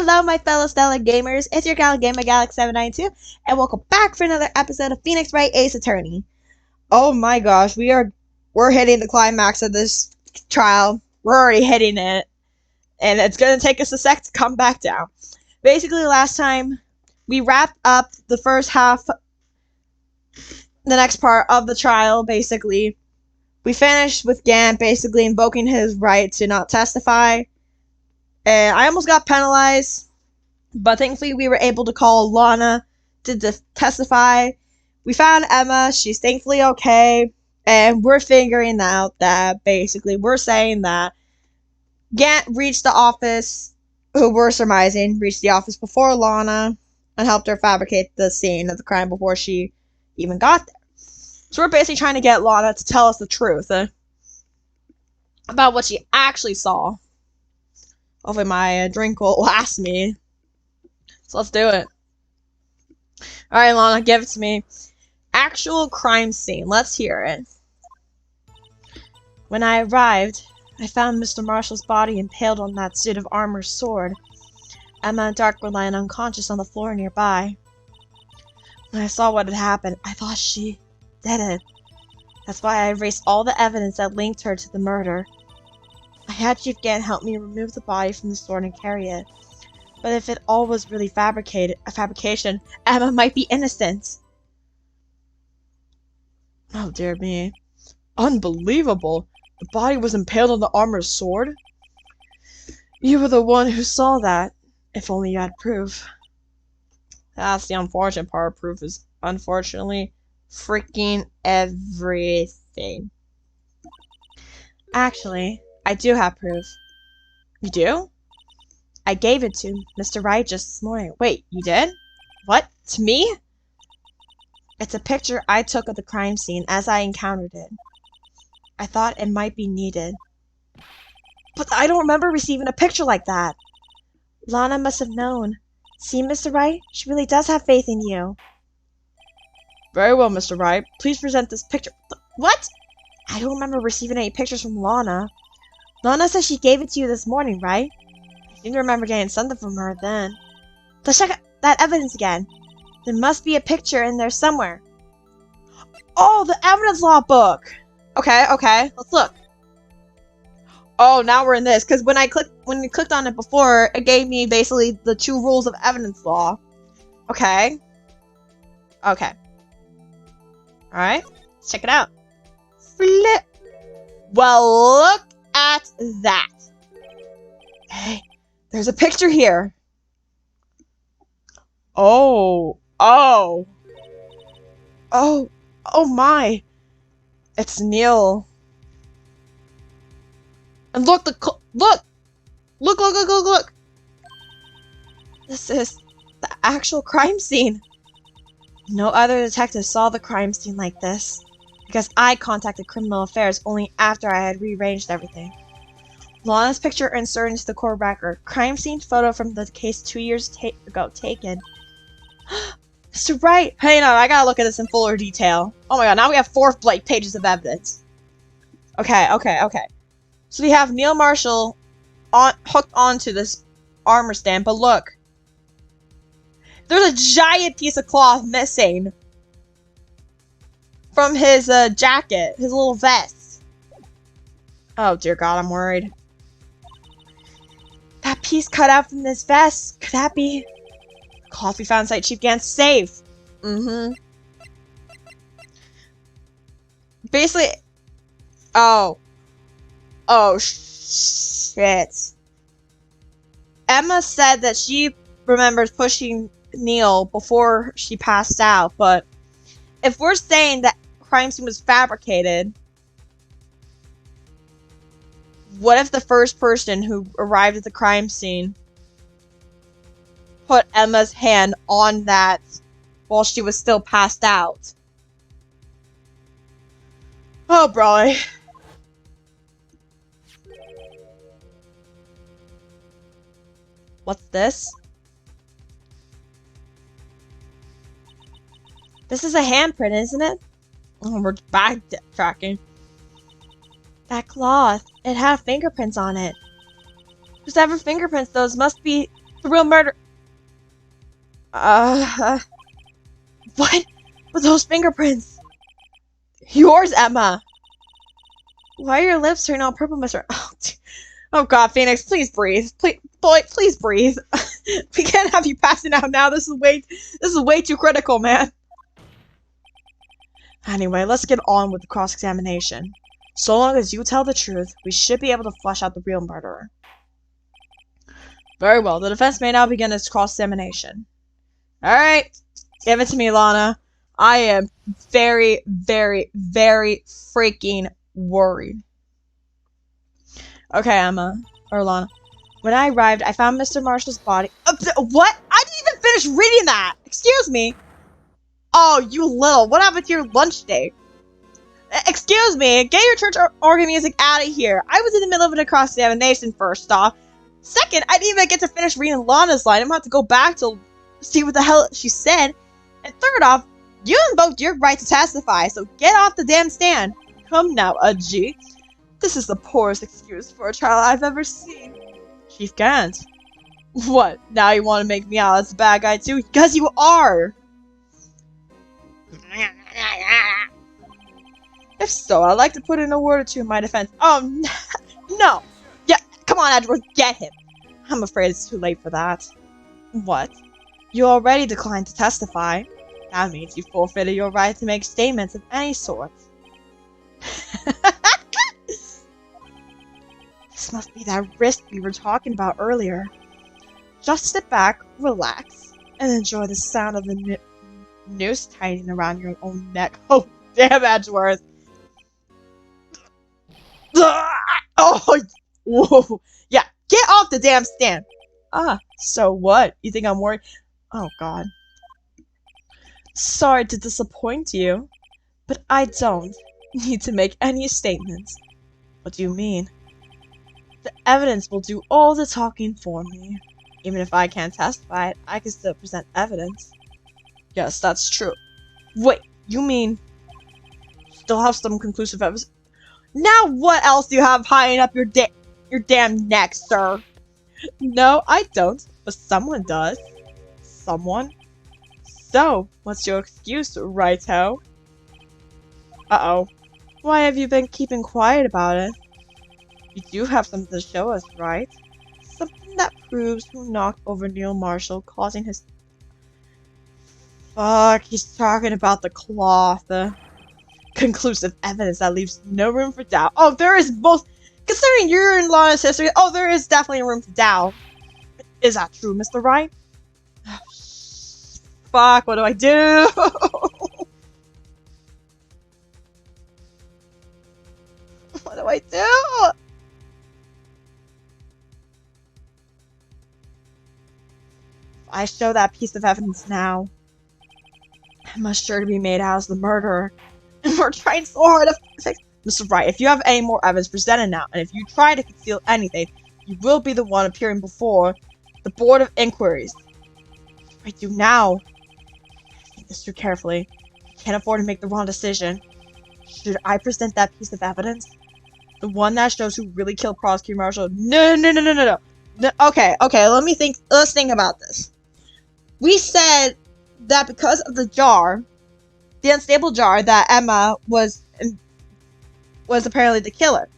Hello, my fellow stellar gamers. It's your gal, GamerGal792, and welcome back for another episode of Phoenix Wright Ace Attorney. Oh my gosh, we're hitting the climax of this trial. We're already hitting it, and it's gonna take us a sec to come back down. Basically, last time we wrapped up the first half, the next part of the trial. Basically, we finished with Gant basically invoking his right to not testify. And I almost got penalized, but thankfully we were able to call Lana to testify. We found Emma. She's thankfully okay. And we're figuring out that basically we're saying that Gant reached the office, who we're surmising reached the office before Lana and helped her fabricate the scene of the crime before she even got there. So we're basically trying to get Lana to tell us the truth about what she actually saw. Hopefully my drink will last me. So let's do it. Alright, Lana, give it to me. Actual crime scene. Let's hear it. When I arrived, I found Mr. Marshall's body impaled on that suit of armor sword. Emma and Dark were lying unconscious on the floor nearby. When I saw what had happened, I thought she did it. That's why I erased all the evidence that linked her to the murder. I had Chief Gant help me remove the body from the sword and carry it. But if it all was really a fabrication, Emma might be innocent. Oh dear me. Unbelievable. The body was impaled on the armor's sword? You were the one who saw that. If only you had proof. That's the unfortunate part. Proof is unfortunately freaking everything. Actually, I do have proof. You do? I gave it to Mr. Wright just this morning. Wait, you did? What? To me? It's a picture I took of the crime scene as I encountered it. I thought it might be needed. But I don't remember receiving a picture like that. Lana must have known. See, Mr. Wright? She really does have faith in you. Very well, Mr. Wright. Please present this picture. What? I don't remember receiving any pictures from Lana. Lana said she gave it to you this morning, right? I seem to remember getting something from her then. Let's check that evidence again. There must be a picture in there somewhere. Oh, the evidence law book! Okay, let's look. Oh, now we're in this, because when we clicked on it before, it gave me basically the 2 rules of evidence law. Okay. Alright, let's check it out. Flip! Well, look at that. Hey, there's a picture here. Oh my. It's Neil. And look, look. This is the actual crime scene. No other detective saw the crime scene like this, because I contacted Criminal Affairs only after I had rearranged everything. Lana's picture inserted into the court record. Crime scene photo from the case 2 years ago taken. Mr. Wright! Hey, no, I gotta look at this in fuller detail. Oh my god, now we have 4 pages of evidence. Okay. So we have Neil Marshall hooked onto this armor stand, but look. There's a giant piece of cloth missing from his jacket, his little vest. Oh dear god, I'm worried. That piece cut out from this vest, could that be the cloth we found inside Chief Gant's safe? Basically, oh shit. Emma said that she remembers pushing Neil before she passed out, but if we're saying that crime scene was fabricated, what if the first person who arrived at the crime scene put Emma's hand on that while she was still passed out? Oh boy. What's this? This is a handprint, isn't it? Oh, we're backtracking. That cloth, it had fingerprints on it. Whoever fingerprints those must be The real murder. What? With those fingerprints? Yours, Emma. Why are your lips turning all purple, Mr. Oh God, Phoenix, please breathe. Please, boy, please breathe. We can't have you passing out now. This is way too critical, man. Anyway, let's get on with the cross-examination. So long as you tell the truth, we should be able to flush out the real murderer. Very well. The defense may now begin its cross-examination. Alright. Give it to me, Lana. I am very, very, very freaking worried. Okay, Emma. Or Lana. When I arrived, I found Mr. Marshall's body. What? I didn't even finish reading that! Excuse me. Oh, you little. What happened to your lunch date? Excuse me. Get your church organ music out of here. I was in the middle of a cross-examination, first off. Second, I didn't even get to finish reading Lana's line. I'm gonna have to go back to see what the hell she said. And third off, you invoked your right to testify, so get off the damn stand. Come now, G. This is the poorest excuse for a child I've ever seen. Chief Gant. What? Now you want to make me out as a bad guy too? Because you are! If so, I'd like to put in a word or two in my defense. Oh, no! Yeah, come on, Edward, get him! I'm afraid it's too late for that. What? You already declined to testify. That means you forfeited your right to make statements of any sort. This must be that wrist we were talking about earlier. Just sit back, relax, and enjoy the sound of the noose tightening around your own neck. Oh, damn, Edgeworth! Oh, whoa! Yeah, get off the damn stand! Ah, so what? You think I'm worried? Oh, God. Sorry to disappoint you, but I don't need to make any statements. What do you mean? The evidence will do all the talking for me. Even if I can't testify it, I can still present evidence. Yes, that's true. Wait, you mean you still have some conclusive evidence? Now what else do you have hiding up your damn neck, sir? No, I don't, but someone does. Someone? So, what's your excuse, righto? Uh-oh. Why have you been keeping quiet about it? You do have something to show us, right? Something that proves who knocked over Neil Marshall, causing his... Fuck, he's talking about the cloth. Conclusive evidence that leaves no room for doubt. Oh, there is both... Considering your in Lana's history, oh, there is definitely room for doubt. Is that true, Mr. Wright? Fuck, what do I do? What do I do? I show that piece of evidence now. Emma's sure to be made out as the murderer. And we're trying so hard to fix... Mr. Wright, if you have any more evidence, present it now. And if you try to conceal anything, you will be the one appearing before the Board of Inquiries. What do I do now? Think this through carefully. I can't afford to make the wrong decision. Should I present that piece of evidence? The one that shows who really killed Prosecutor Marshall? No. Okay, let's think about this. We said that because of the jar, the unstable jar, that Emma was apparently the killer.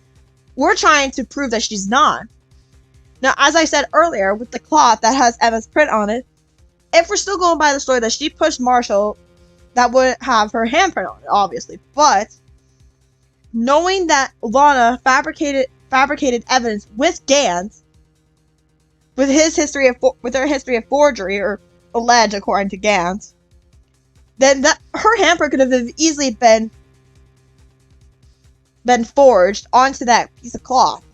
We're trying to prove that she's not. Now, as I said earlier, with the cloth that has Emma's print on it, if we're still going by the story that she pushed Marshall, that would have her handprint on it, obviously. But knowing that Lana fabricated evidence with Gant, with her history of forgery, or alleged according to Gant, then that her handprint could have easily been forged onto that piece of cloth,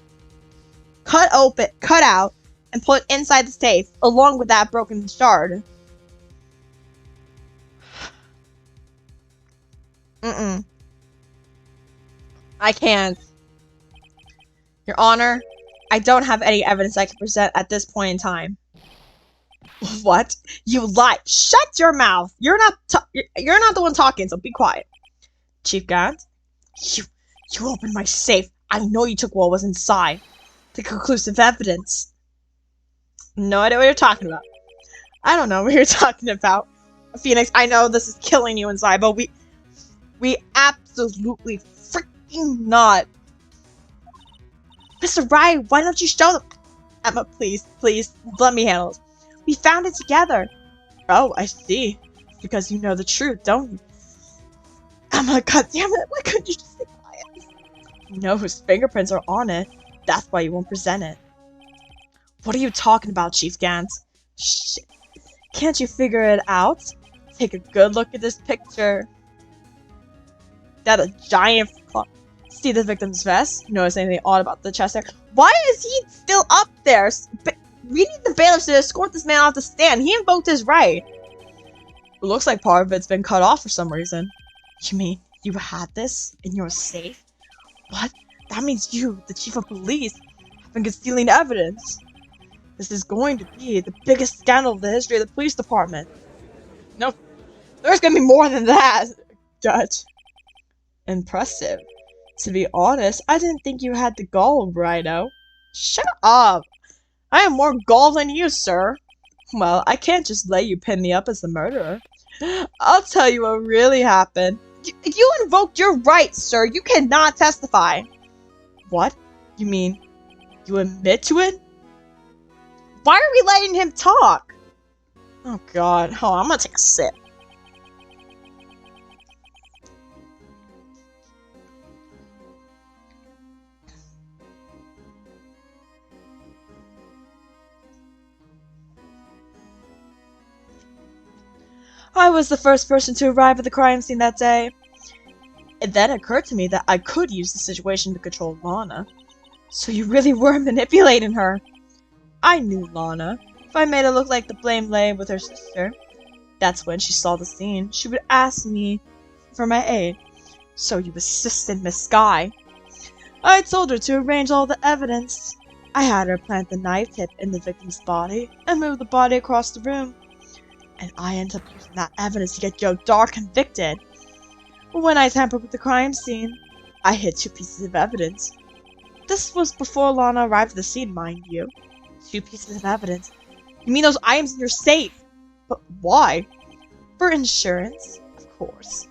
cut out, and put inside the safe, along with that broken shard. I can't. Your Honor, I don't have any evidence I can present at this point in time. What? You lie! Shut your mouth! You're not the one talking, so be quiet. Chief Gant? You opened my safe. I know you took what was inside. The conclusive evidence. No idea what you're talking about. I don't know what you're talking about. Phoenix, I know this is killing you inside, but we absolutely freaking not. Mr. Wright, why don't you show them? Emma, please, let me handle it. We found it together. Oh, I see. Because you know the truth, don't you? Emma, goddammit, why couldn't you just stay quiet? You know whose fingerprints are on it. That's why you won't present it. What are you talking about, Chief Gans? Shit. Can't you figure it out? Take a good look at this picture. That a giant claw. See the victim's vest? Notice anything odd about the chest there? Why is he still up there? We need the bailiffs to escort this man off the stand. He invoked his right. It looks like part of it's been cut off for some reason. You mean you had this in your safe? What? That means you, the chief of police, have been concealing evidence. This is going to be the biggest scandal in the history of the police department. No, there's gonna be more than that, Judge. Impressive. To be honest, I didn't think you had the gall, Rhino. Shut up! I have more gall than you, sir. Well, I can't just let you pin me up as the murderer. I'll tell you what really happened. You invoked your rights, sir. You cannot testify. What? You mean you admit to it? Why are we letting him talk? Oh god. Hold on, I'm gonna take a sip. I was the first person to arrive at the crime scene that day. It then occurred to me that I could use the situation to control Lana. So you really were manipulating her. I knew Lana. If I made it look like the blame lay with her sister, that's when she saw the scene. She would ask me for my aid. So you assisted Miss Skye. I told her to arrange all the evidence. I had her plant the knife tip in the victim's body and move the body across the room. And I ended up using that evidence to get Joe Dar convicted. But when I tampered with the crime scene, I hid 2 pieces of evidence. This was before Lana arrived at the scene, mind you. 2 pieces of evidence. You mean those items in your safe? But why? For insurance, of course.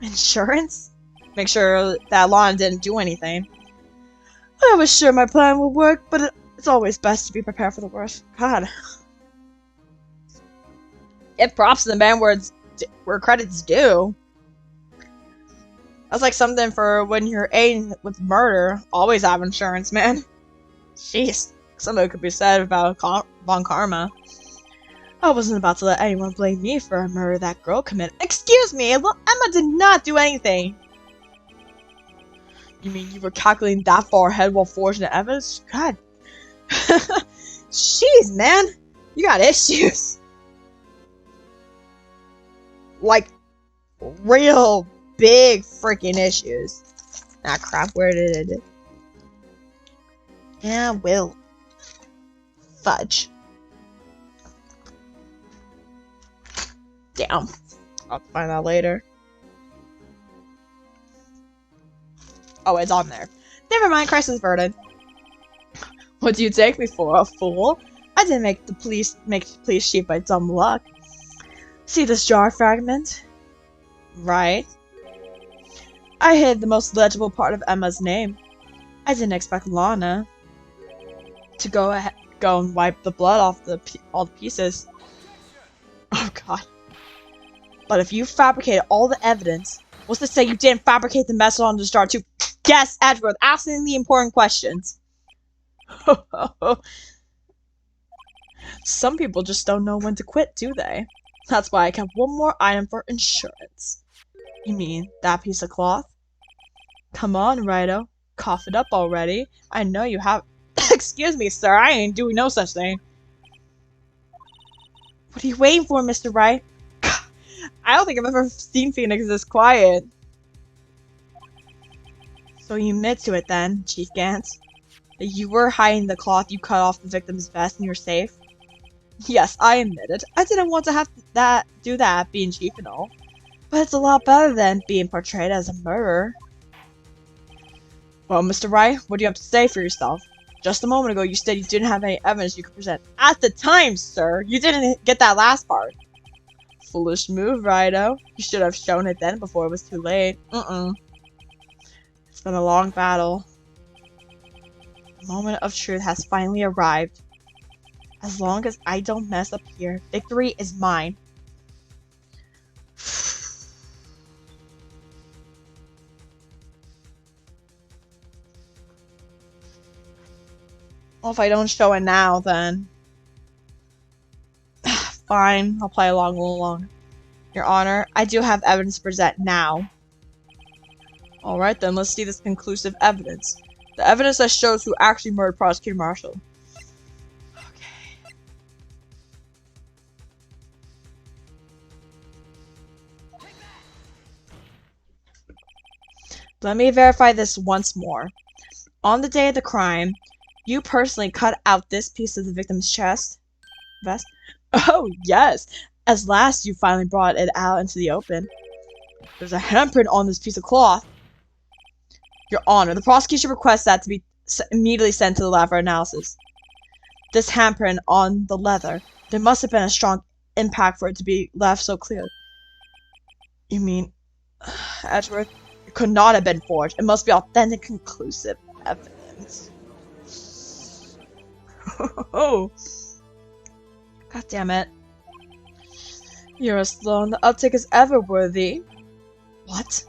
Insurance? Make sure that Lana didn't do anything. I was sure my plan would work, but it's always best to be prepared for the worst. God. Give props to the man where credit's due. That's like something for when you're aiding with murder. Always have insurance, man. Jeez. Something could be said about Von Karma. I wasn't about to let anyone blame me for a murder that girl committed. Excuse me, Emma did not do anything. You mean you were calculating that far ahead while forging the evidence? God. Jeez, man. You got issues. Like, real big freaking issues. Ah, crap, where did it? Yeah, Will. Fudge. Damn. I'll find out later. Oh, it's on there. Never mind, crisis averted. What do you take me for, a fool? I didn't make the police chief by dumb luck. See this jar fragment? Right. I hid the most legible part of Emma's name. I didn't expect Lana to go and wipe the blood off all the pieces. Oh god. But if you fabricated all the evidence, what's to say you didn't fabricate the message on the jar too? Yes, Edward, asking the important questions. Some people just don't know when to quit, do they? That's why I kept one more item for insurance. You mean that piece of cloth? Come on, Rido. Cough it up already. I know you have- Excuse me, sir. I ain't doing no such thing. What are you waiting for, Mr. Wright? I don't think I've ever seen Phoenix this quiet. So you admit to it then, Chief Gans? That you were hiding the cloth you cut off the victim's vest in your safe? Yes, I admit it. I didn't want to have do that, being chief and all. But it's a lot better than being portrayed as a murderer. Well, Mr. Wright, what do you have to say for yourself? Just a moment ago, you said you didn't have any evidence you could present. At the time, sir, you didn't get that last part. Foolish move, Rido. You should have shown it then before it was too late. It's been a long battle. The moment of truth has finally arrived. As long as I don't mess up here, victory is mine. Well, if I don't show it now, then... Fine, I'll play along a little longer. Your Honor, I do have evidence to present now. Alright then, let's see this conclusive evidence. The evidence that shows who actually murdered Prosecutor Marshall. Okay. Let me verify this once more. On the day of the crime, you personally cut out this piece of the victim's vest? Oh, yes! As last you finally brought it out into the open. There's a handprint on this piece of cloth. Your Honor, the prosecution requests that to be immediately sent to the lab for analysis. This handprint on the leather. There must have been a strong impact for it to be left so clear. You mean, Edgeworth? It could not have been forged. It must be authentic, conclusive evidence. Oh. God damn it. You're as slow on the uptick as ever, Worthy. What?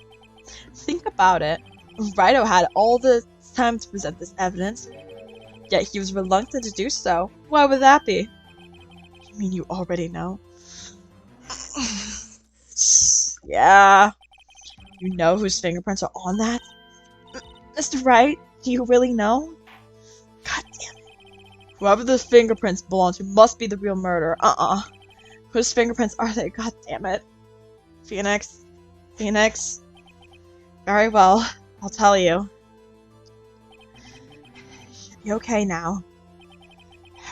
Think about it. Rido had all the time to present this evidence, yet he was reluctant to do so. Why would that be? You mean you already know? Yeah. You know whose fingerprints are on that? Mr. Wright, do you really know? God damn it. Whoever those fingerprints belong to must be the real murderer. Whose fingerprints are they? God damn it. Phoenix. Phoenix. Very well. I'll tell you. Should be okay now.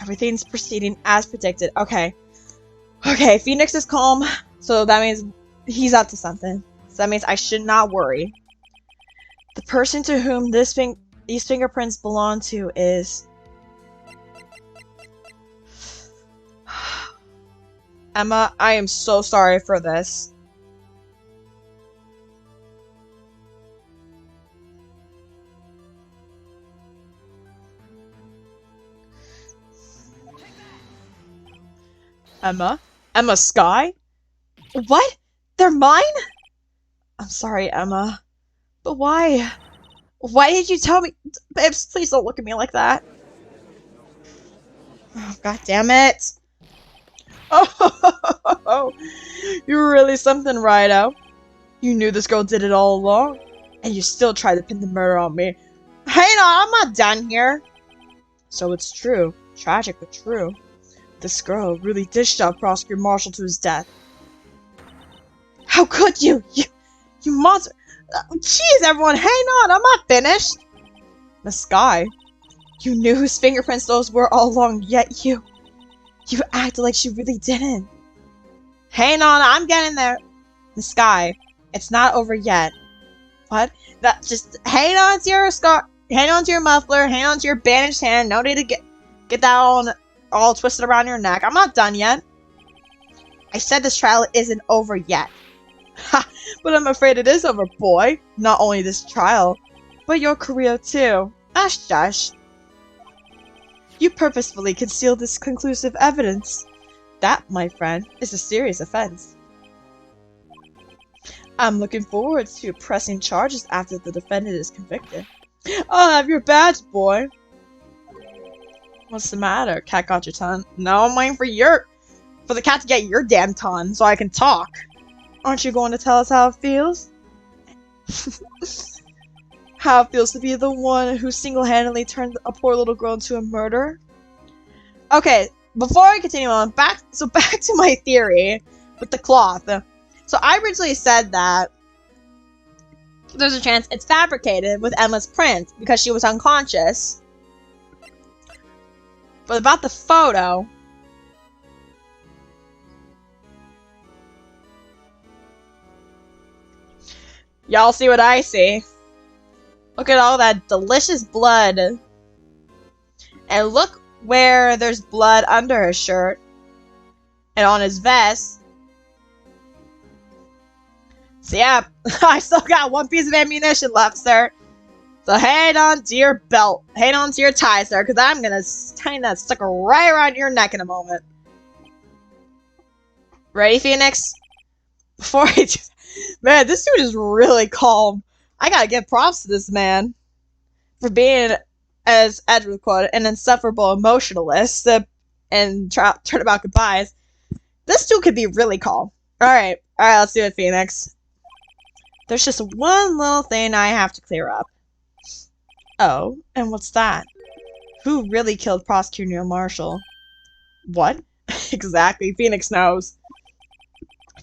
Everything's proceeding as predicted. Okay. Okay, Phoenix is calm, so that means he's up to something. So that means I should not worry. The person to whom these fingerprints belong to is... Emma, I am so sorry for this. Emma? Emma Sky? What? They're mine? I'm sorry, Emma. But why? Why did you tell me? Babes, please don't look at me like that. Oh, God damn it. Oh, you're really something, Rido. You knew this girl did it all along, and you still tried to pin the murder on me. Hang on, I'm not done here. So it's true. Tragic, but true. This girl really did shove Prosecutor Marshall to his death. How could you? You monster! Jeez, everyone, hang on, I'm not finished! Miss Sky, you knew whose fingerprints those were all along, yet you acted like she really didn't. Hang on, I'm getting there. Miss Sky, it's not over yet. What? That just hang on to your scar, hang on to your muffler, hang on to your bandaged hand. No need to get that all twisted around your neck. I'm not done yet. I said this trial isn't over yet. Ha! But I'm afraid it is over, boy. Not only this trial, but your career too. Shush. You purposefully concealed this conclusive evidence. That, my friend, is a serious offense. I'm looking forward to pressing charges after the defendant is convicted. I'll have your badge, boy. What's the matter? Cat got your tongue? No, I'm waiting for the cat to get your damn tongue so I can talk. Aren't you going to tell us how it feels? How it feels to be the one who single-handedly turned a poor little girl into a murderer? Okay, before I continue on, back to my theory with the cloth. So I originally said that there's a chance it's fabricated with Emma's print because she was unconscious. But about the photo... Y'all see what I see. Look at all that delicious blood. And look where there's blood under his shirt. And on his vest. So yeah, I still got one piece of ammunition left, sir. So hang on to your belt. Hang on to your tie, sir, because I'm going to tie that sucker right around your neck in a moment. Ready, Phoenix? Before I do... Man, this dude is really calm. I gotta give props to this man. For being, as Edward quoted, an insufferable emotionalist and turnabout goodbyes. This dude could be really calm. Alright, let's do it, Phoenix. There's just one little thing I have to clear up. Oh, and what's that? Who really killed Prosecutor Neil Marshall? What? Exactly, Phoenix knows.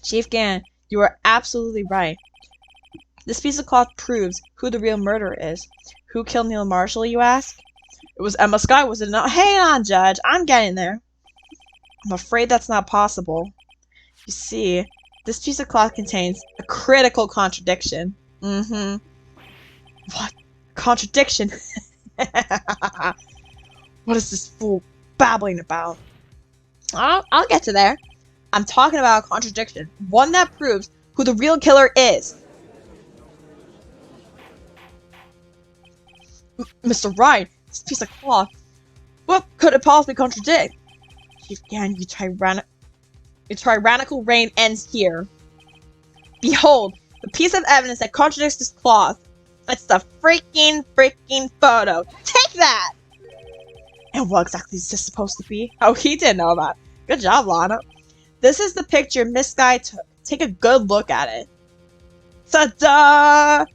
Chief Gann, you are absolutely right. This piece of cloth proves who the real murderer is. Who killed Neil Marshall, you ask? It was Emma Sky, was it not? Hang on, Judge. I'm getting there. I'm afraid that's not possible. You see, this piece of cloth contains a critical contradiction. What? Contradiction? What is this fool babbling about? I'll get to there. I'm talking about a contradiction. One that proves who the real killer is. Mr. Wright, this piece of cloth. What could it possibly contradict? Chief Gann, your tyrannical reign ends here. Behold, the piece of evidence that contradicts this cloth. It's the freaking photo. Take that! And what exactly is this supposed to be? Oh, he didn't know that. Good job, Lana. This is the picture Miss Sky took. Take a good look at it. Ta-da!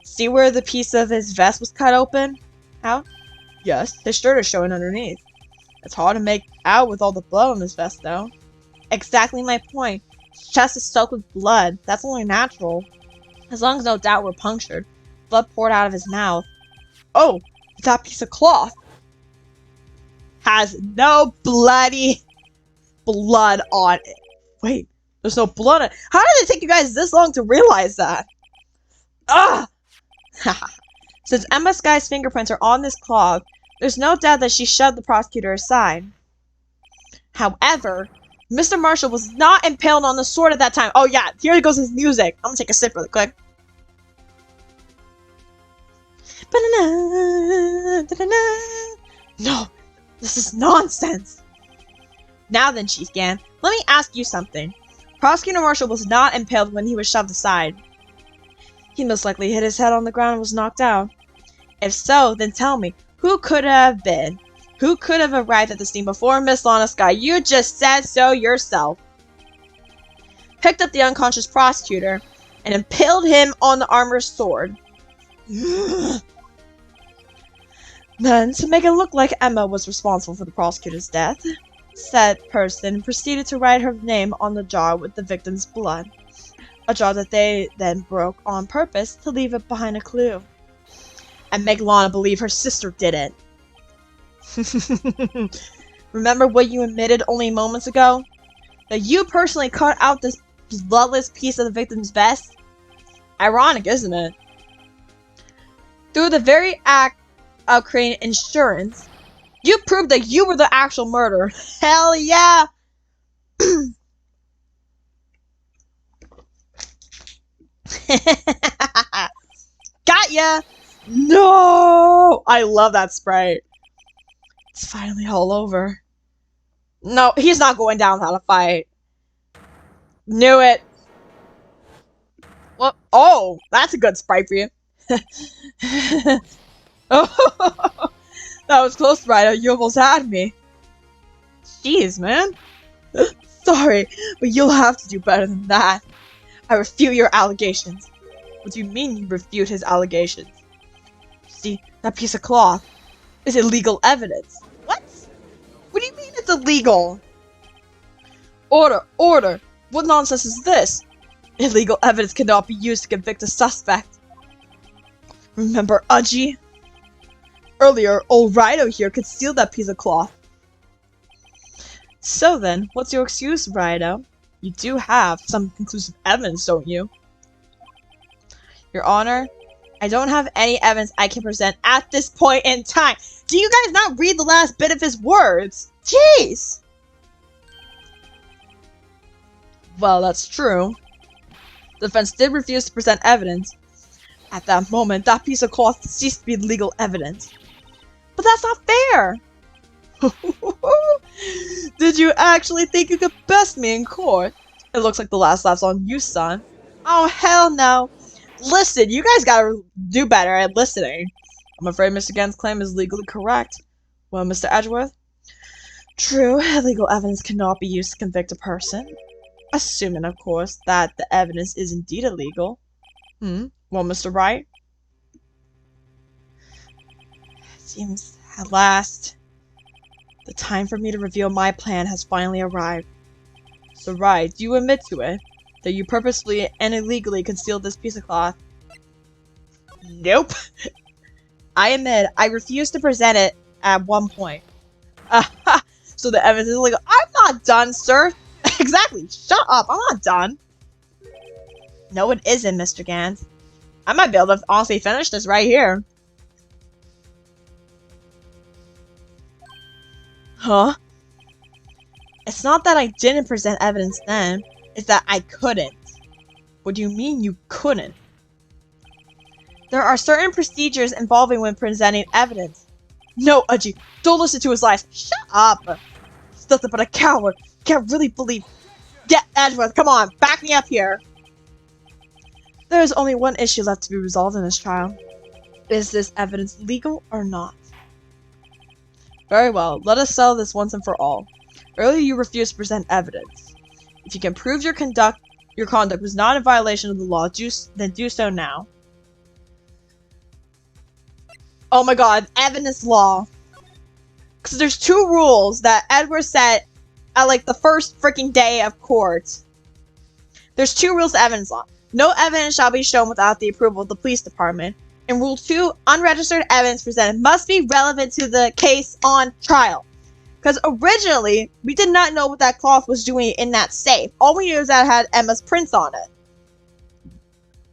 See where the piece of his vest was cut open? Out? Yes, his shirt is showing underneath. It's hard to make out with all the blood on his vest, though. Exactly my point. His chest is soaked with blood. That's only natural. As long as no doubt were punctured. Blood poured out of his mouth. Oh, that piece of cloth has no bloody blood on it. Wait, there's no blood on it. How did it take you guys this long to realize that? Ugh! Since Emma Sky's fingerprints are on this cloth, there's no doubt that she shoved the prosecutor aside. However, Mr. Marshall was not impaled on the sword at that time. Oh yeah, here goes his music. I'm gonna take a sip really quick. No, this is nonsense. Now then, Chief Gann, let me ask you something. Prosecutor Marshall was not impaled when he was shoved aside. He most likely hit his head on the ground and was knocked out. If so, then tell me, who could it have been? Who could have arrived at the scene before Miss Lana Sky? You just said so yourself. Picked up the unconscious prosecutor and impaled him on the armorer's sword. Then, to make it look like Emma was responsible for the prosecutor's death, said person proceeded to write her name on the jar with the victim's blood. A jar that they then broke on purpose to leave it behind a clue. And make Lana believe her sister did it. Remember what you admitted only moments ago? That you personally cut out this bloodless piece of the victim's vest? Ironic, isn't it? Through the very act of creating insurance, you proved that you were the actual murderer. Hell yeah! Got ya! No! I love that sprite. It's finally all over. No, he's not going down without a fight. Knew it. Well, oh, that's a good sprite for you. Oh, that was close, Ryder. You almost had me. Jeez, man. Sorry, but you'll have to do better than that. I refute your allegations. What do you mean you refute his allegations? See, that piece of cloth is illegal evidence. What? What do you mean it's illegal? Order! Order! What nonsense is this? Illegal evidence cannot be used to convict a suspect. Remember Udgy? Earlier, old Rido here concealed that piece of cloth. So then, what's your excuse, Rido? You do have some conclusive evidence, don't you? Your Honor, I don't have any evidence I can present at this point in time. Do you guys not read the last bit of his words? Jeez! Well, that's true. The defense did refuse to present evidence. At that moment, that piece of cloth ceased to be legal evidence. But that's not fair! Did you actually think you could best me in court? It looks like the last laugh's on you, son. Oh, hell no. Listen, you guys gotta do better at listening. I'm afraid Mr. Gant's claim is legally correct. Well, Mr. Edgeworth? True, legal evidence cannot be used to convict a person. Assuming, of course, that the evidence is indeed illegal. Well, Mr. Wright? It seems, at last, the time for me to reveal my plan has finally arrived. So, Wright, do you admit to it? That you purposefully and illegally concealed this piece of cloth? Nope. I admit, I refused to present it at one point. Aha! So the evidence is illegal. I'm not done, sir! Exactly! Shut up! I'm not done! No, it isn't, Mr. Gant. I might be able to honestly finish this right here. Huh? It's not that I didn't present evidence then. It's that I couldn't. What do you mean you couldn't? There are certain procedures involving when presenting evidence. No, Udgy, don't listen to his lies. Shut up! He's nothing but a coward. Can't really believe. Get Edgeworth, come on, back me up here. There is only one issue left to be resolved in this trial. Is this evidence legal or not? Very well, let us settle this once and for all. Earlier you refused to present evidence. If you can prove your conduct was not in violation of the law, then do so now. Oh my god, evidence law. Because there's two rules that Edward set at like the first freaking day of court. There's two rules to evidence law. No evidence shall be shown without the approval of the police department. In Rule 2, unregistered evidence presented must be relevant to the case on trial. Because originally, we did not know what that cloth was doing in that safe. All we knew is that it had Emma's prints on it.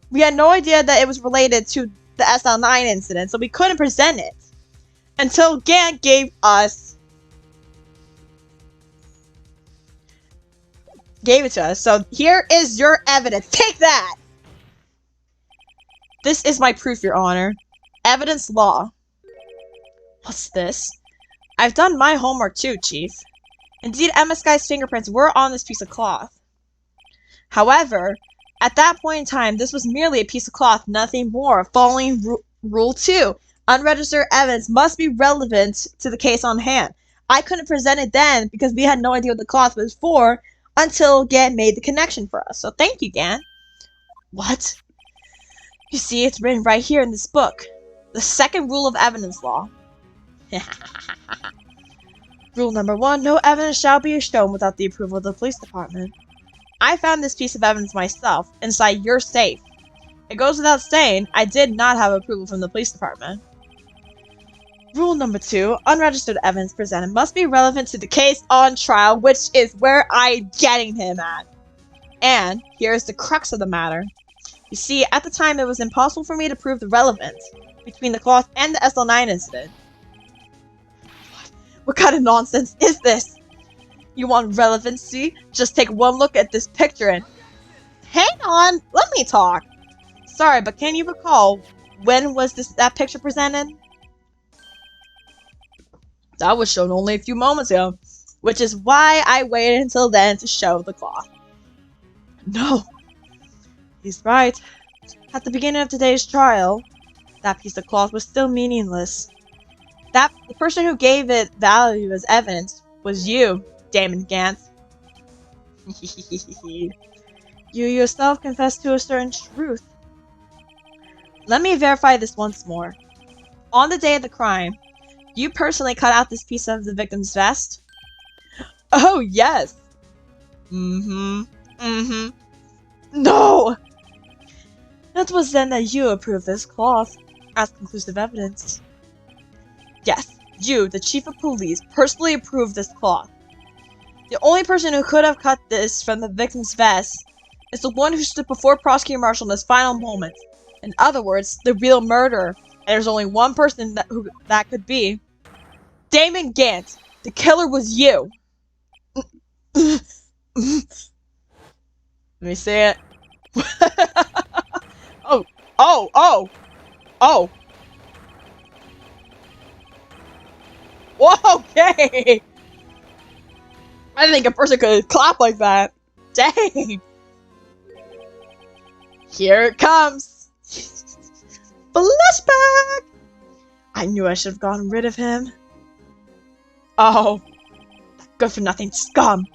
We had no idea that it was related to the SL9 incident, so we couldn't present it. Until Gant gave it to us. So here is your evidence. Take that! This is my proof, Your Honor. Evidence law. What's this? I've done my homework too, Chief. Indeed, Emma Sky's fingerprints were on this piece of cloth. However, at that point in time, this was merely a piece of cloth, nothing more. Following Rule 2, unregistered evidence must be relevant to the case on hand. I couldn't present it then because we had no idea what the cloth was for until Gant made the connection for us. So thank you, Gant. What? You see, it's written right here in this book. The second rule of evidence law. Rule number 1, no evidence shall be shown without the approval of the police department. I found this piece of evidence myself, inside your safe. It goes without saying, I did not have approval from the police department. Rule number 2, unregistered evidence presented must be relevant to the case on trial, which is where I'm getting him at. And here's the crux of the matter. You see, at the time it was impossible for me to prove the relevance between the cloth and the SL9 incident. What kind of nonsense is this? You want relevancy? Just take one look at this picture and... Hang on! Let me talk! Sorry, but can you recall when was that picture presented? That was shown only a few moments ago, which is why I waited until then to show the cloth. No! He's right. At the beginning of today's trial, that piece of cloth was still meaningless. The person who gave it value as evidence was you, Damon Gant. You yourself confessed to a certain truth. Let me verify this once more. On the day of the crime, you personally cut out this piece of the victim's vest? Oh, yes! No! It was then that you approved this cloth as conclusive evidence. Yes, you, the chief of police, personally approved this cloth. The only person who could have cut this from the victim's vest is the one who stood before Prosecutor Marshall in his final moments. In other words, the real murderer. And there's only one person who that could be. Damon Gant. The killer was you. Let me see it. Oh, oh, oh, oh. Whoa, okay. I didn't think a person could clap like that. Dang. Here it comes. Flashback. I knew I should have gotten rid of him. Oh, that good-for-nothing scum.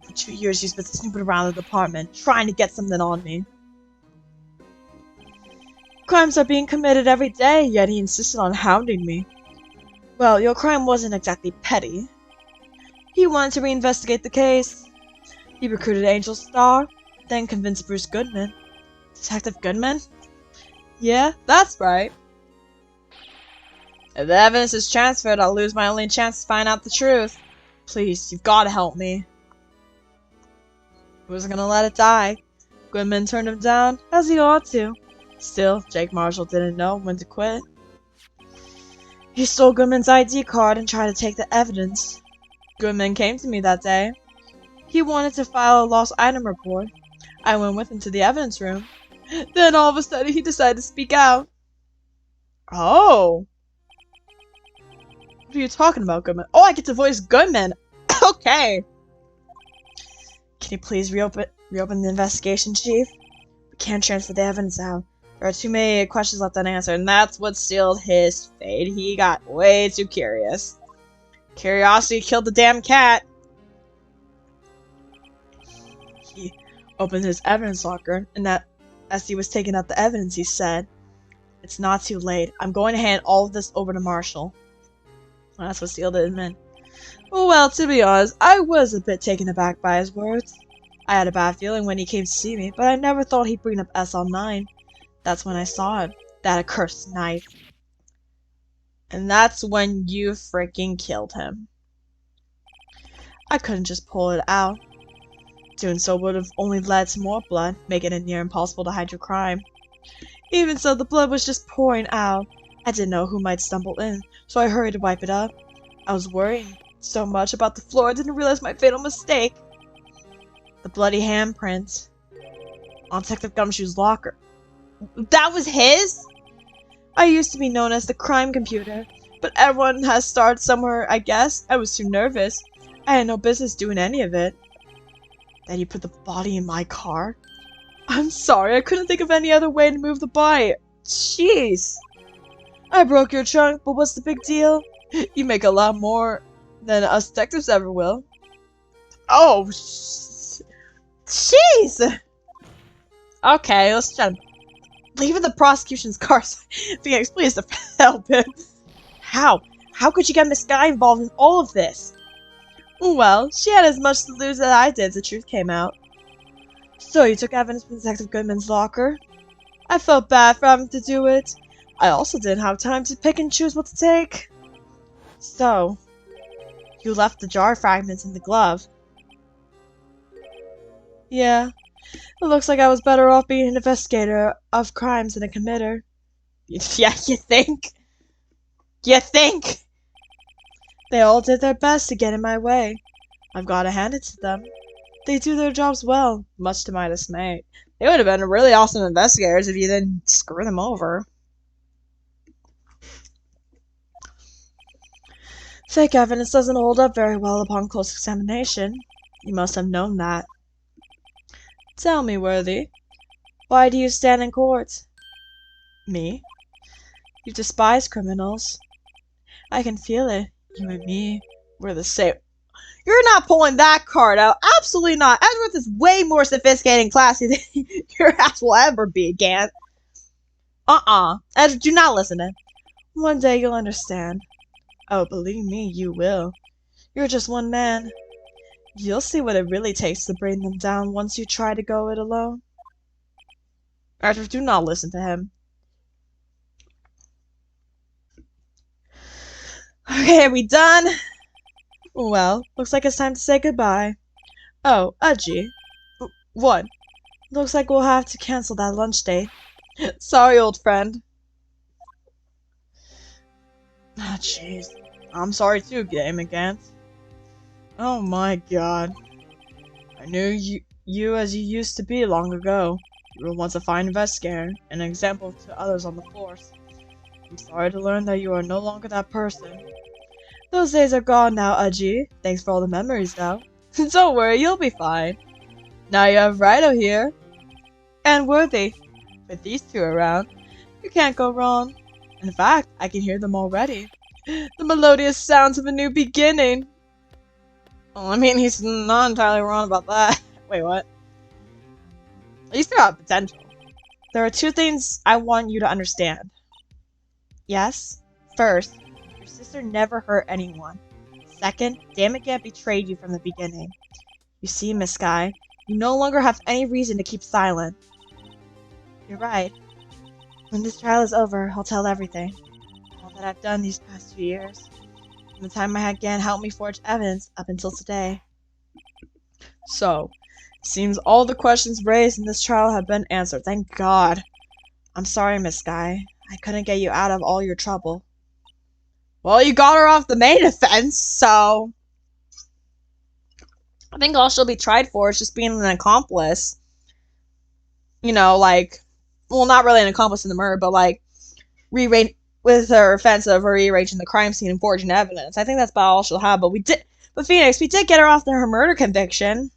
For 2 years he's been snooping around the department, trying to get something on me. Crimes are being committed every day, yet he insisted on hounding me. Well, your crime wasn't exactly petty. He wanted to reinvestigate the case. He recruited Angel Star, then convinced Bruce Goodman. Detective Goodman? Yeah, that's right. If the evidence is transferred, I'll lose my only chance to find out the truth. Please, you've got to help me. He wasn't gonna let it die. Goodman turned him down, as he ought to. Still, Jake Marshall didn't know when to quit. He stole Goodman's ID card and tried to take the evidence. Goodman came to me that day. He wanted to file a lost item report. I went with him to the evidence room. Then all of a sudden he decided to speak out. Oh. What are you talking about, Goodman? Oh, I get to voice Goodman. Okay. Can you please reopen the investigation, Chief? We can't transfer the evidence out. There are too many questions left unanswered, and that's what sealed his fate. He got way too curious. Curiosity killed the damn cat. He opened his evidence locker, and as he was taking out the evidence, he said, "It's not too late. I'm going to hand all of this over to Marshall." Well, that's what sealed it meant. Well, to be honest, I was a bit taken aback by his words. I had a bad feeling when he came to see me, but I never thought he'd bring up SL9. That's when I saw him. That accursed knife. And that's when you freaking killed him. I couldn't just pull it out. Doing so would have only led to more blood, making it near impossible to hide your crime. Even so, the blood was just pouring out. I didn't know who might stumble in, so I hurried to wipe it up. I was worrying so much about the floor I didn't realize my fatal mistake. The bloody handprint on Detective Gumshoe's locker. That was his? I used to be known as the crime computer, but everyone has started somewhere, I guess. I was too nervous. I had no business doing any of it. Then you put the body in my car? I'm sorry, I couldn't think of any other way to move the body. Jeez. I broke your trunk, but what's the big deal? You make a lot more than us detectives ever will. Oh, jeez. Okay, let's try to... Leaving the prosecution's car, Phoenix, please to help him. How? How could you get Miss Guy involved in all of this? Well, she had as much to lose as I did as the truth came out. So you took evidence from Detective Goodman's locker? I felt bad for having to do it. I also didn't have time to pick and choose what to take. So, you left the jar fragments in the glove. Yeah. It looks like I was better off being an investigator of crimes than a committer. Yeah, you think? You think? They all did their best to get in my way. I've got to hand it to them. They do their jobs well, much to my dismay. They would have been really awesome investigators if you didn't screw them over. Fake evidence doesn't hold up very well upon close examination. You must have known that. Tell me, Worthy, why do you stand in court? Me? You despise criminals. I can feel it. You and me, we're the same. You're not pulling that card out. Absolutely not. Edward is way more sophisticated and classy than your ass will ever be, Gant. Edward, do not listen to him. One day you'll understand. Oh, believe me, you will. You're just one man. You'll see what it really takes to bring them down once you try to go it alone. Arthur, do not listen to him. Okay, are we done? Well, looks like it's time to say goodbye. Oh, Udgy. What? Looks like we'll have to cancel that lunch date. Sorry, old friend. Ah, jeez. I'm sorry too, GamerGal. Oh my god. I knew you as you used to be long ago. You were once a fine investigator, and an example to others on the force. I'm sorry to learn that you are no longer that person. Those days are gone now, Aji. Thanks for all the memories, though. Don't worry, you'll be fine. Now you have Rido here. And Worthy. With these two around, you can't go wrong. In fact, I can hear them already. The melodious sounds of a new beginning. Well, I mean, he's not entirely wrong about that. Wait, what? He's still got potential. There are two things I want you to understand. Yes? First, your sister never hurt anyone. Second, Damagant betrayed you from the beginning. You see, Miss Sky, you no longer have any reason to keep silent. You're right. When this trial is over, I'll tell everything. All that I've done these past 2 years. From the time I had Gan help me forge evidence up until today. So, it seems all the questions raised in this trial have been answered. Thank God. I'm sorry, Miss Sky. I couldn't get you out of all your trouble. Well, you got her off the main offense, so... I think all she'll be tried for is just being an accomplice. You know, like... Well, not really an accomplice in the murder, but like... with her offense of rearranging the crime scene and forging evidence. I think that's about all she'll have, but Phoenix, we did get her off her murder conviction.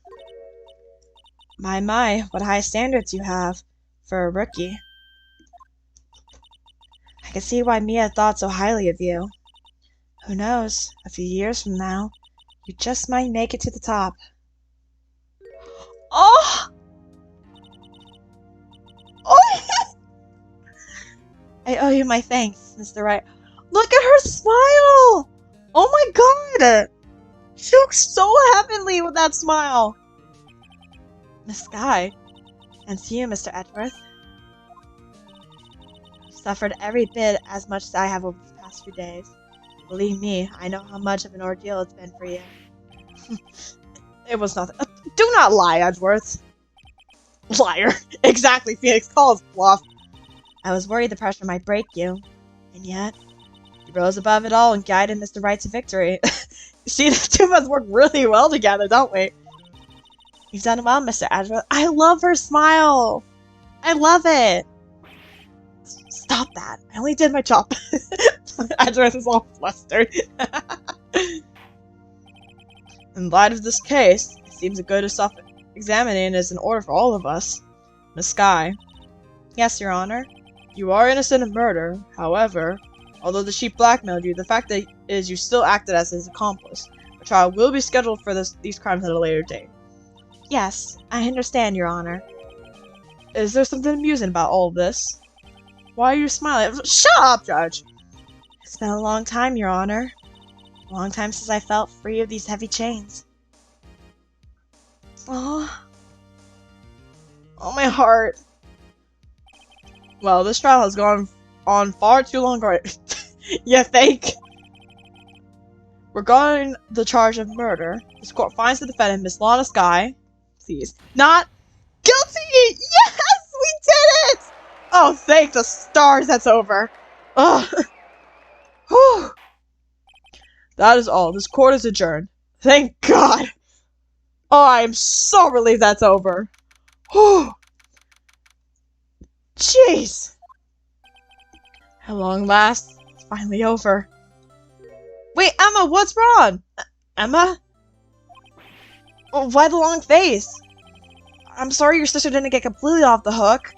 My, what high standards you have for a rookie. I can see why Mia thought so highly of you. Who knows, a few years from now, you just might make it to the top. Oh! Oh! I owe you my thanks, Mr. Wright. Look at her smile! Oh my god! She looks so heavenly with that smile! Miss Sky, and to you, Mr. Edgeworth. You've suffered every bit as much as I have over these past few days. Believe me, I know how much of an ordeal it's been for you. It was nothing. Do not lie, Edgeworth. Liar. Exactly, Phoenix. Call his bluff. I was worried the pressure might break you. And yet, you rose above it all and guided Mr. Wright to victory. See, the two of us work really well together, don't we? You've done well, Mr. Edgeworth. I love her smile. I love it. Stop that. I only did my job. Edgeworth is all flustered. In light of this case, it seems a good self-examining is in order for all of us. Miss Sky. Yes, Your Honor. You are innocent of murder. However, although the sheep blackmailed you, the fact is you still acted as his accomplice. A trial will be scheduled for these crimes at a later date. Yes, I understand, Your Honor. Is there something amusing about all of this? Why are you smiling? Shut up, Judge! It's been a long time, Your Honor. A long time since I felt free of these heavy chains. Oh, my heart. Well, this trial has gone on far too long already. You think? Regarding the charge of murder, this court finds the defendant, Miss Lana Sky, please, not guilty! Yes! We did it! Oh, thank the stars that's over. Ugh. Whew. That is all. This court is adjourned. Thank God. Oh, I am so relieved that's over. Whew. Jeez. At long last, it's finally over. Wait, Emma, what's wrong? Emma? Oh, why the long face? I'm sorry your sister didn't get completely off the hook.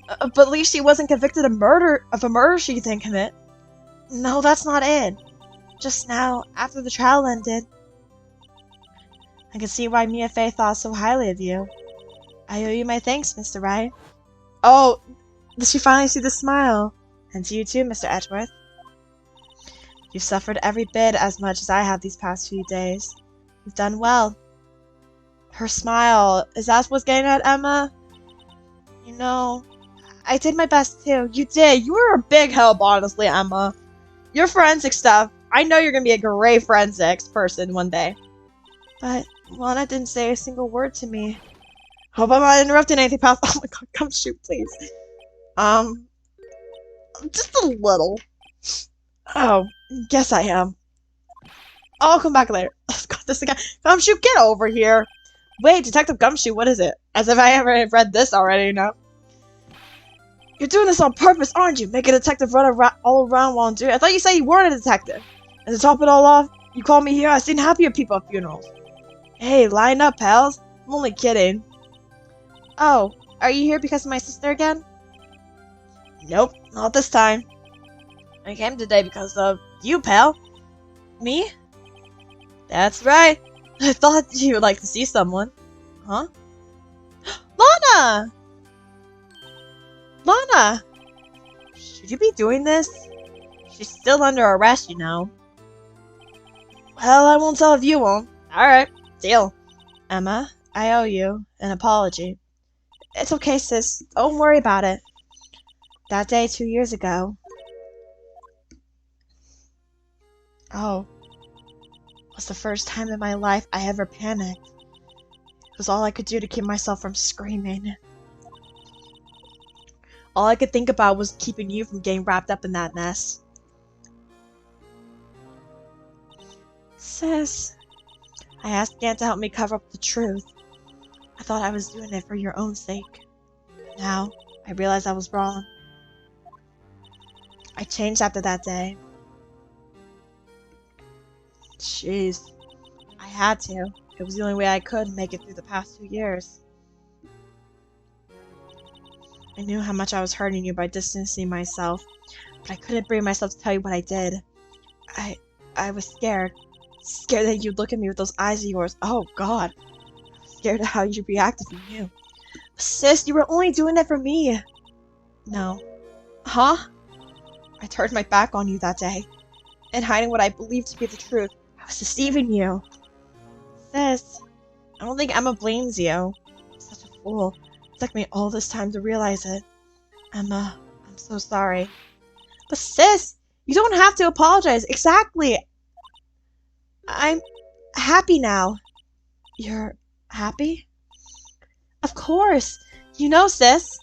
But at least she wasn't convicted of a murder she didn't commit. No, that's not it. Just now, after the trial ended, I can see why Mia Fey thought so highly of you. I owe you my thanks, Mr. Wright. Oh, did she finally see the smile? And to you too, Mr. Edgeworth. You've suffered every bit as much as I have these past few days. You've done well. Her smile, is that what's getting at, Emma? You know, I did my best too. You did. You were a big help, honestly, Emma. Your forensic stuff, I know you're gonna be a great forensics person one day. But Lana didn't say a single word to me. Hope I'm not interrupting anything past. Oh my god, come shoot, please. Just a little. Oh, guess I am. I'll come back later. God, this guy. Gumshoe, get over here. Wait, Detective Gumshoe, what is it? As if I ever read this already, no? You're doing this on purpose, aren't you? Make a detective run all around while I'm doing it. I thought you said you weren't a detective. And to top it all off, you called me here. I've seen happier people at funerals. Hey, line up, pals. I'm only kidding. Oh, are you here because of my sister again? Nope, not this time. I came today because of you, pal. Me? That's right. I thought you would like to see someone. Huh? Lana! Lana! Should you be doing this? She's still under arrest, you know. Well, I won't tell if you won't. Alright, deal. Emma, I owe you an apology. It's okay, sis. Don't worry about it. That day 2 years ago. Oh. Was the first time in my life I ever panicked. It was all I could do to keep myself from screaming. All I could think about was keeping you from getting wrapped up in that mess. Sis, I asked Aunt to help me cover up the truth. I thought I was doing it for your own sake. Now, I realize I was wrong. I changed after that day. Jeez. I had to. It was the only way I could make it through the past 2 years. I knew how much I was hurting you by distancing myself, but I couldn't bring myself to tell you what I did. I was scared. Scared that you'd look at me with those eyes of yours. Oh, God. I was scared of how you'd react if you knew. Sis, you were only doing it for me. No. Huh? I turned my back on you that day. And hiding what I believed to be the truth. I was deceiving you. Sis, I don't think Emma blames you. I'm such a fool. It took me all this time to realize it. Emma, I'm so sorry. But sis, you don't have to apologize. Exactly. I'm happy now. You're happy? Of course. You know, sis,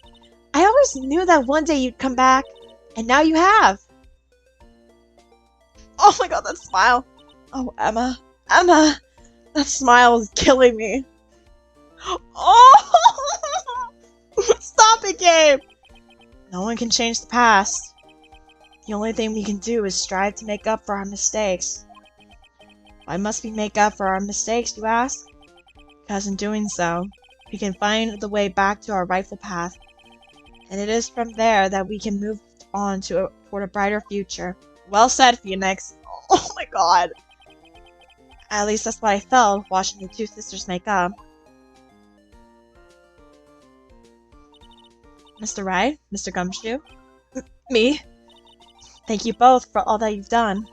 I always knew that one day you'd come back, and now you have. Oh my god, that smile. Oh, Emma. Emma! That smile is killing me. Oh! Stop it, Gabe! No one can change the past. The only thing we can do is strive to make up for our mistakes. Why must we make up for our mistakes, you ask? Because in doing so, we can find the way back to our rightful path. And it is from there that we can move on toward a brighter future. Well said, Phoenix. Oh my god. At least that's what I felt watching the two sisters make up. Mr. Wright? Mr. Gumshoe? Me? Thank you both for all that you've done.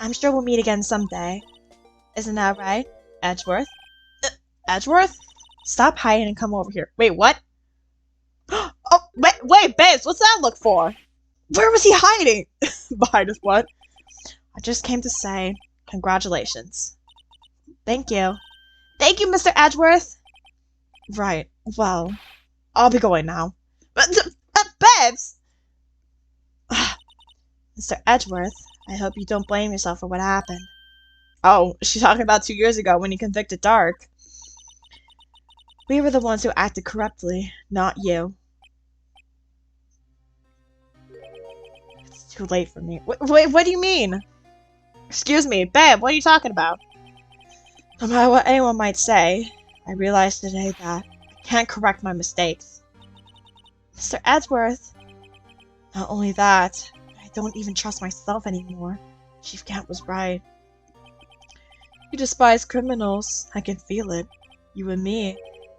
I'm sure we'll meet again someday. Isn't that right, Edgeworth? Edgeworth? Stop hiding and come over here. Wait, what? Oh, wait, babes, what's that look for? Where was he hiding? Behind us, what? I just came to say, congratulations. Thank you. Thank you, Mr. Edgeworth! Right, well, I'll be going now. Babes! Mr. Edgeworth, I hope you don't blame yourself for what happened. Oh, she's talking about 2 years ago when you convicted Dark. We were the ones who acted corruptly, not you. It's too late for me. Wait, what do you mean? Excuse me, babe, what are you talking about? No matter what anyone might say, I realized today that I can't correct my mistakes. Mr. Edgeworth, not only that, I don't even trust myself anymore. Chief Kent was right. You despise criminals. I can feel it. You and me,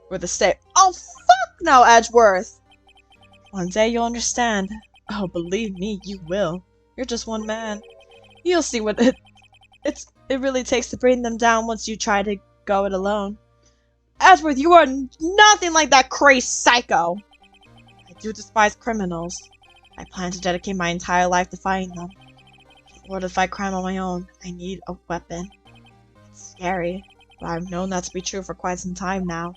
we're the same. Oh, fuck no, Edgeworth! One day you'll understand. Oh, believe me, you will. You're just one man. You'll see what it really takes to bring them down once you try to go it alone. Edgeworth, you are nothing like that crazy psycho! I do despise criminals. I plan to dedicate my entire life to fighting them. In order to fight crime on my own, I need a weapon. It's scary, but I've known that to be true for quite some time now.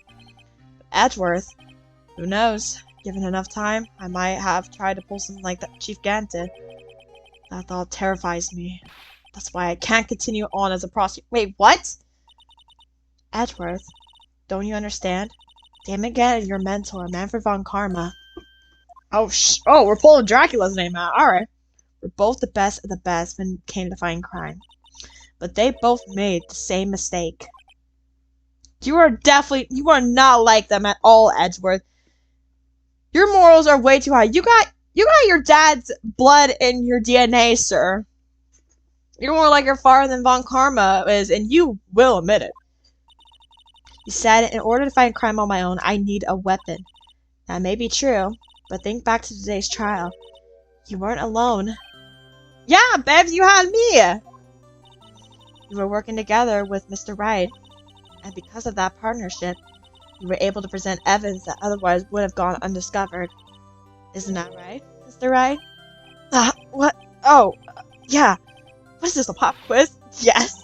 But Edgeworth, who knows? Given enough time, I might have tried to pull something like that Chief Gant did. That thought terrifies me. That's why I can't continue on as a prosecutor. Wait, what? Edgeworth, don't you understand? GamerGal is your mentor, Manfred von Karma. Oh, we're pulling Dracula's name out. Alright. We're both the best of the best when it came to fighting crime. But they both made the same mistake. You are not like them at all, Edgeworth. Your morals are way too high. You got your dad's blood in your DNA, sir. You're more like your father than Von Karma is, and you will admit it. You said, in order to fight crime on my own, I need a weapon. That may be true, but think back to today's trial. You weren't alone. Yeah, Babs, you had me! You were working together with Mr. Wright, and because of that partnership, you were able to present evidence that otherwise would have gone undiscovered. Isn't that right, Mr. Wright? What? Oh, yeah. What is this, a pop quiz? Yes!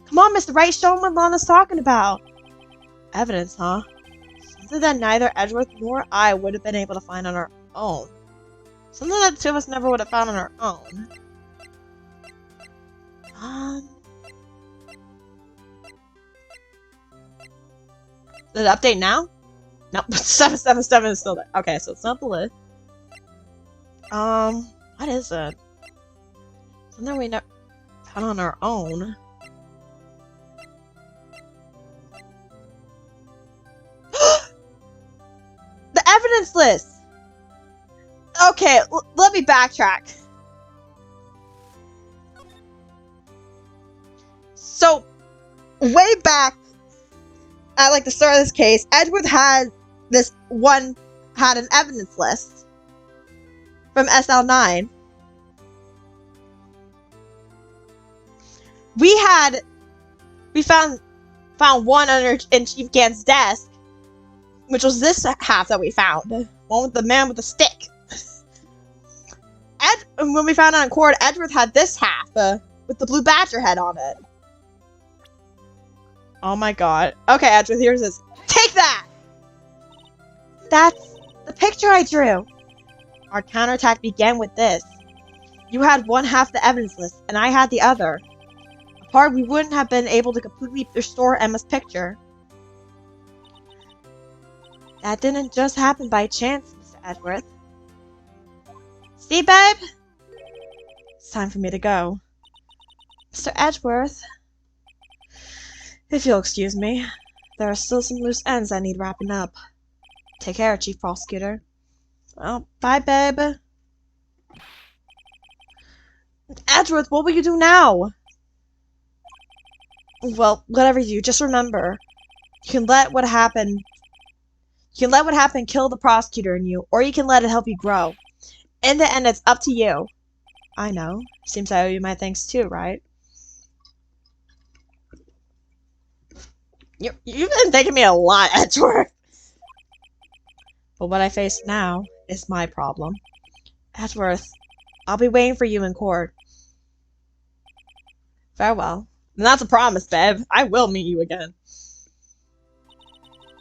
Come on, Mr. Wright, show him what Lana's talking about. Evidence, huh? Something that neither Edgeworth nor I would have been able to find on our own. Something that the two of us never would have found on our own. Did it update now? Nope, 777 is still there. Okay, so it's not the list. What is it? Something we never found on our own. The evidence list! Okay, let me backtrack. So, way back at like the start of this case, Edgeworth had an evidence list from SL9. We found one in Chief Gant's desk, which was this half that we found. One with the man with the stick. When we found it in court, Edgeworth had this half, with the blue badger head on it. Oh my god. Okay, Edgeworth, here's this. Take that! That's the picture I drew. Our counterattack began with this. You had one half the evidence list, and I had the other. Apart, we wouldn't have been able to completely restore Emma's picture. That didn't just happen by chance, Mr. Edgeworth. See, babe? It's time for me to go. Mr. Edgeworth, if you'll excuse me, there are still some loose ends I need wrapping up. Take care, Chief Prosecutor. Well, bye, babe. Edgeworth, what will you do now? Well, whatever you do, just remember, you can let what happened kill the prosecutor in you, or you can let it help you grow. In the end, it's up to you. I know. Seems I owe you my thanks too, right? You've been thanking me a lot, Edgeworth. But what I face now is my problem. Edgeworth, I'll be waiting for you in court. Farewell. And that's a promise, babe. I will meet you again.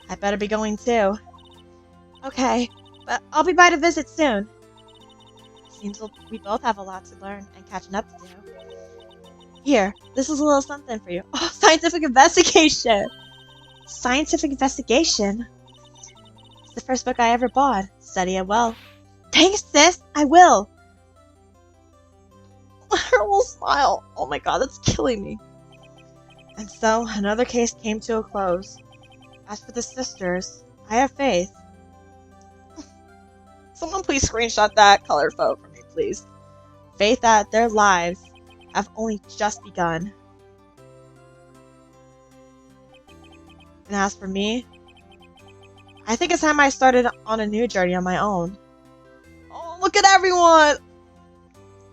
I better be going too. Okay, but I'll be by to visit soon. Seems we both have a lot to learn and catching up to do. Here, this is a little something for you. Oh, scientific investigation! Scientific investigation? It's the first book I ever bought. Study it well. Thanks, sis! I will! Her little smile. Oh my god, that's killing me. And so, another case came to a close. As for the sisters, I have faith. Someone please screenshot that colored photo for me, please. Faith that their lives have only just begun. And as for me, I think it's time I started on a new journey on my own. Oh, look at everyone!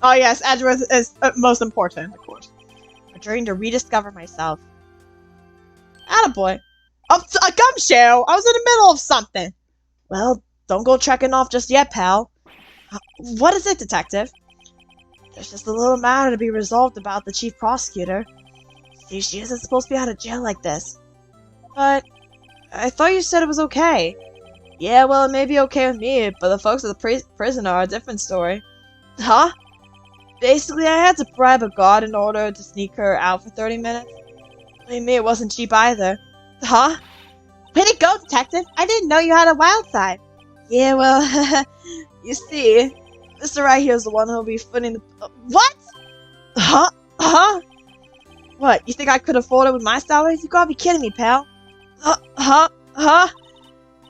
Oh yes, Edgeworth is most important, of course. A journey to rediscover myself. Attaboy. Oh, a gumshoe! I was in the middle of something! Well, don't go trekking off just yet, pal. What is it, Detective? There's just a little matter to be resolved about the chief prosecutor. See, she isn't supposed to be out of jail like this. But I thought you said it was okay. Yeah, well, it may be okay with me, but the folks at the prison are a different story. Huh? Basically, I had to bribe a guard in order to sneak her out for 30 minutes. Believe me, it wasn't cheap either. Huh? Way to go, Detective! I didn't know you had a wild side. Yeah, well, you see, Mr. Right here is the one who'll be footing the... What? Huh? Huh? What, you think I could afford it with my salary? You gotta be kidding me, pal. Huh?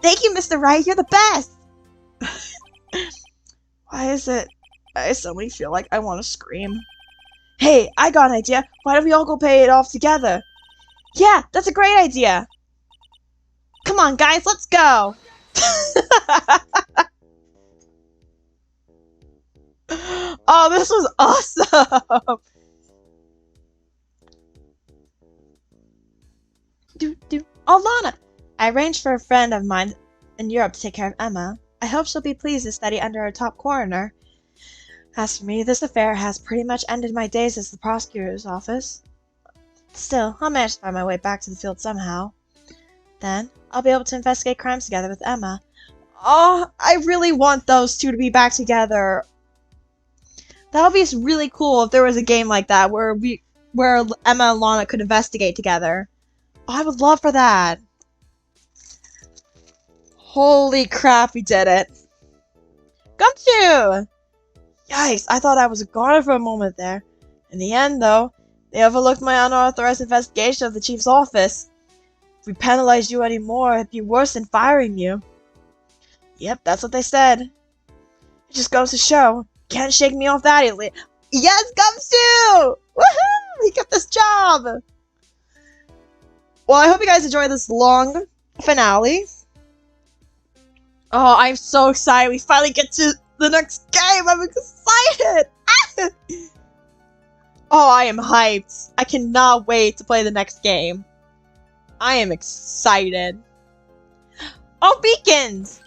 Thank you, Mr. Right, you're the best! Why is it I suddenly feel like I want to scream? Hey, I got an idea. Why don't we all go pay it off together? Yeah, that's a great idea. Come on, guys, let's go. Oh, this was awesome. Oh, Lana, I arranged for a friend of mine in Europe to take care of Emma. I hope she'll be pleased to study under her top coroner. As for me, this affair has pretty much ended my days as the prosecutor's office. Still, I'll manage to find my way back to the field somehow. Then, I'll be able to investigate crimes together with Emma. Oh, I really want those two to be back together. That would be really cool if there was a game like that where Emma and Lana could investigate together. Oh, I would love for that. Holy crap, we did it. Gumshoe! Yikes, I thought I was a goner for a moment there. In the end, though, they overlooked my unauthorized investigation of the chief's office. If we penalized you anymore, it'd be worse than firing you. Yep, that's what they said. It just goes to show, can't shake me off that elite. Yes, Gumshoe! Woohoo! He got this job! Well, I hope you guys enjoyed this long finale. Oh, I'm so excited. We finally get to the next game. I'm excited. Oh, I am hyped. I cannot wait to play the next game. I am excited. Oh, beacons!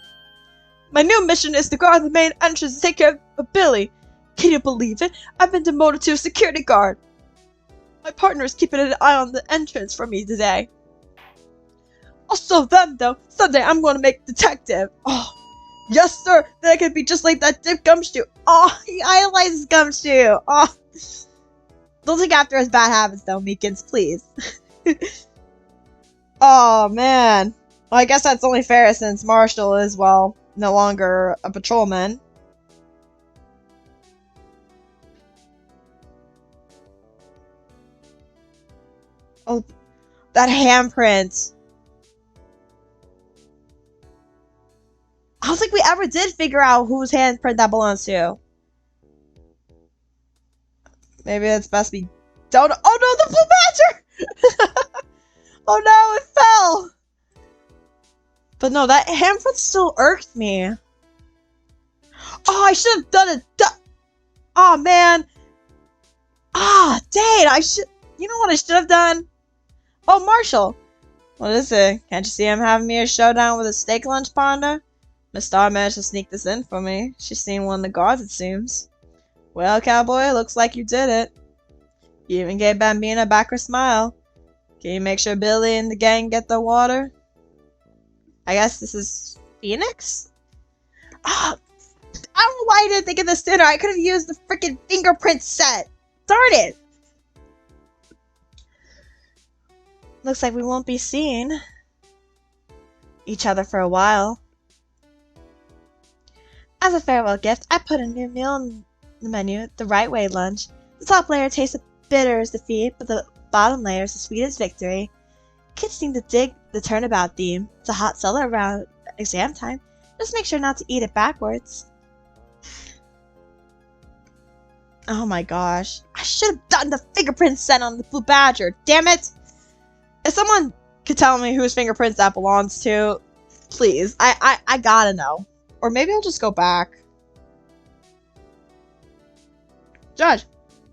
My new mission is to guard the main entrance and take care of Billy. Can you believe it? I've been demoted to a security guard. My partner is keeping an eye on the entrance for me today. I'll solve them, though. Someday I'm going to make detective. Oh, yes, sir. Then I can be just like that dip Gumshoe. Oh, he idolizes Gumshoe. Oh, don't take after his bad habits, though, Meekins, please. Oh, man. Well, I guess that's only fair since Marshall is, well, no longer a patrolman. Oh, that handprint. I don't think we ever did figure out whose handprint that belongs to. Maybe it's best we don't. Oh no, the blue badger! Oh no, it fell! But no, that handprint still irked me. Oh, I should have done it. Oh man. Ah, dang, I should. You know what I should have done? Oh, Marshall. What is it? Can't you see I'm having me a showdown with a steak lunch ponder? Miss Star managed to sneak this in for me. She's seen one of the guards, it seems. Well, cowboy, looks like you did it. You even gave Bambina back her smile. Can you make sure Billy and the gang get the water? I guess this is Phoenix? Ah, I don't know why I didn't think of this sooner. I could have used the freaking fingerprint set. Darn it! Looks like we won't be seeing each other for a while. As a farewell gift, I put a new meal on the menu, the right way lunch. The top layer tastes bitter as defeat, but the bottom layer is as sweet as victory. Kids seem to dig the turnabout theme. It's a hot seller around exam time. Just make sure not to eat it backwards. Oh my gosh. I should have done the fingerprint set on the blue badger. Damn it! If someone could tell me whose fingerprints that belongs to, please. I gotta know. Or maybe I'll just go back. Judge,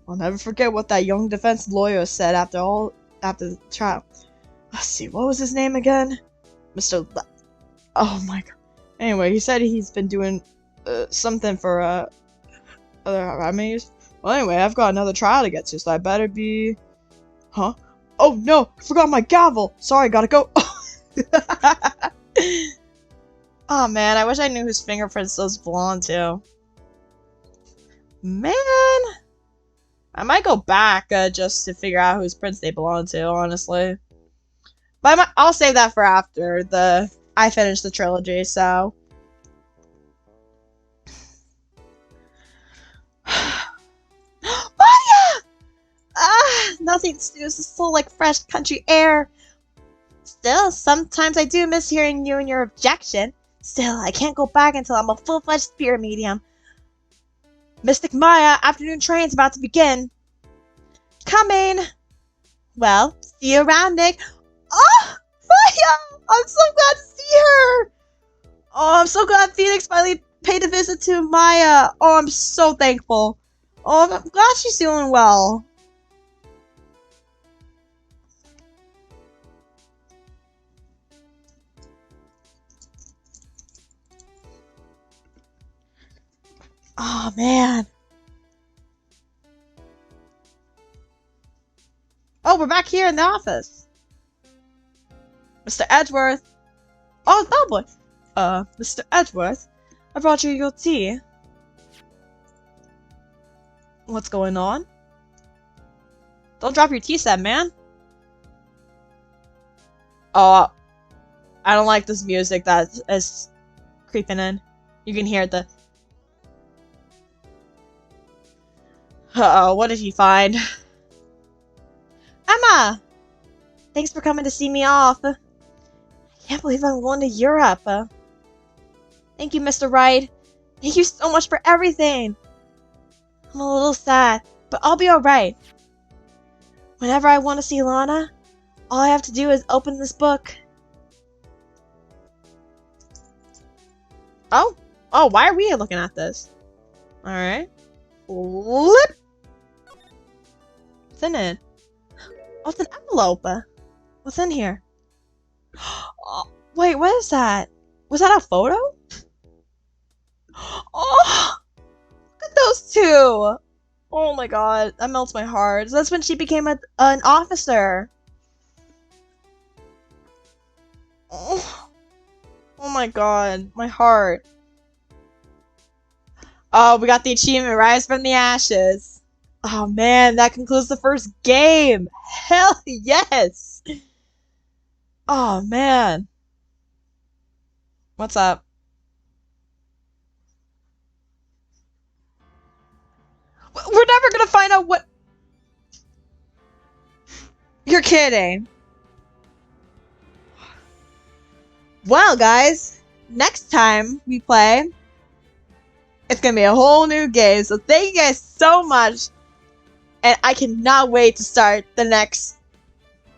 I'll never forget what that young defense lawyer said after the trial. Let's see, what was his name again? Oh my god. Anyway, he said he's been doing something for, other remedies. Well, anyway, I've got another trial to get to, so I better be... Huh? Oh, no! I forgot my gavel! Sorry, gotta go. Oh, man, I wish I knew whose fingerprints those belong to. Man! I might go back, just to figure out whose prints they belong to, honestly. But I'll save that for after I finish the trilogy, so... Maya! Ah, nothing to do. It's so like fresh country air. Still, sometimes I do miss hearing you and your objection. Still, I can't go back until I'm a full-fledged spirit medium. Mystic Maya, afternoon train's about to begin. Coming! Well, see you around, Nick. Oh, Maya! I'm so glad to see her! Oh, I'm so glad Phoenix finally paid a visit to Maya. Oh, I'm so thankful. Oh, I'm glad she's doing well. Oh, man. Oh, we're back here in the office. Mr. Edgeworth. Oh, that boy. Mr. Edgeworth, I brought you your tea. What's going on? Don't drop your tea set, man. Oh, I don't like this music that is creeping in. You can hear the... Uh-oh, what did he find? Emma! Thanks for coming to see me off. I can't believe I'm going to Europe. Thank you, Mr. Wright. Thank you so much for everything. I'm a little sad, but I'll be alright. Whenever I want to see Lana, all I have to do is open this book. Oh, why are we looking at this? Alright. Flip! What's in it? Oh, it's an envelope. What's in here? Oh, wait, what is that? Was that a photo? Oh! Look at those two! Oh my god, that melts my heart. So that's when she became an officer. Oh my god, my heart. Oh, we got the achievement, Rise from the Ashes. Oh man, that concludes the first game. Hell yes! Oh man. What's up? We're never gonna find out what... You're kidding. Well, guys, next time we play, it's gonna be a whole new game. So thank you guys so much. And I cannot wait to start the next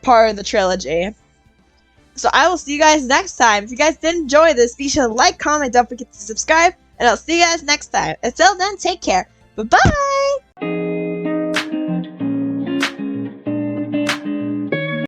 part of the trilogy. So I will see you guys next time. If you guys did enjoy this, be sure to like, comment, don't forget to subscribe. And I'll see you guys next time. Until then, take care. Bye-bye!